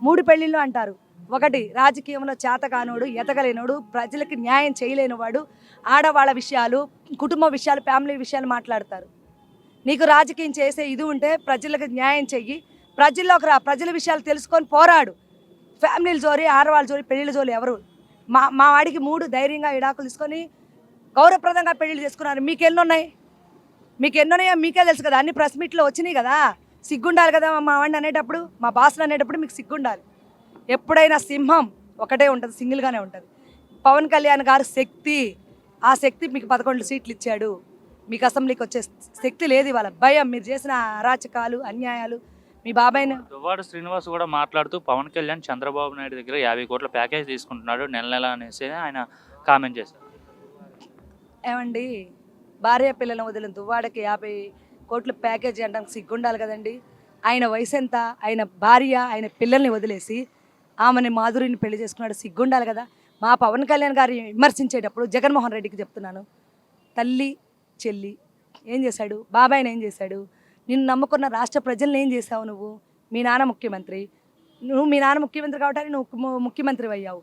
3 పెళ్ళిళ్ళు అంటారు. ఒకటి రాజకీయంలో చేతకానోడు, ఎతకలేనోడు, ప్రజలకు న్యాయం చేయలేనివాడు, ఆడవాళ్ళ విషయాలు, కుటుంబ విషయాలు, ఫ్యామిలీ విషయాలు మాట్లాడతారు. నీకు రాజకీయం చేసే ఇది ఉంటే ప్రజలకు న్యాయం చెయ్యి, ప్రజల్లోకి రా, ప్రజల విషయాలు తెలుసుకొని పోరాడు. ఫ్యామిలీల జోలి, ఆడవాళ్ళ జోలి, పెళ్ళిళ్ళ జోలి ఎవరు? మా వాడికి 3 ధైర్యంగా విడాకులు తీసుకొని గౌరవప్రదంగా పెళ్ళిళ్ళు చేసుకున్నారు. మీకెన్నున్నాయో మీకే తెలుసు కదా, అన్ని ప్రెస్ మీట్లో వచ్చినాయి కదా. సిగ్గుండాలి కదా మా వాడిని అనేటప్పుడు, మా బాస్ని అనేటప్పుడు మీకు సిగ్గుండాలి. ఎప్పుడైనా సింహం ఒకటే ఉంటుంది, సింగిల్గానే ఉంటుంది. పవన్ కళ్యాణ్ గారు శక్తి, ఆ శక్తి మీకు 11 సీట్లు ఇచ్చాడు. మీకు అసెంబ్లీకి వచ్చే శక్తి లేదు ఇవాళ. భయం, మీరు చేసిన అరాచకాలు, అన్యాయాలు, మీ బాబాయ్ని. దువ్వాడ శ్రీనివాస్ కూడా మాట్లాడుతూ పవన్ కళ్యాణ్ చంద్రబాబు నాయుడు దగ్గర 50 కోట్ల ప్యాకేజ్ తీసుకుంటున్నాడు నెల నెల అనేసి ఆయన కామెంట్ చేశారు. ఏమండి, భార్య పిల్లలను వదిలిన దువ్వాడకి 50 కోట్ల ప్యాకేజీ అనడానికి సిగ్గుండాలి కదండి. ఆయన వయసు ఎంత? ఆయన భార్య, ఆయన పిల్లల్ని వదిలేసి ఆమెని మాధురిని పెళ్లి చేసుకున్నాడు, సిగ్గుండాలి కదా. మా పవన్ కళ్యాణ్ గారు విమర్శించేటప్పుడు జగన్మోహన్ రెడ్డికి చెప్తున్నాను, తల్లి చెల్లి ఏం చేశాడు, బాబాయ్ని ఏం చేశాడు, నిన్ను నమ్ముకున్న రాష్ట్ర ప్రజల్ని ఏం చేశావు నువ్వు? మీ నాన్న ముఖ్యమంత్రి, మీ నాన్న ముఖ్యమంత్రి కాబట్టి నువ్వు ముఖ్యమంత్రి అయ్యావు.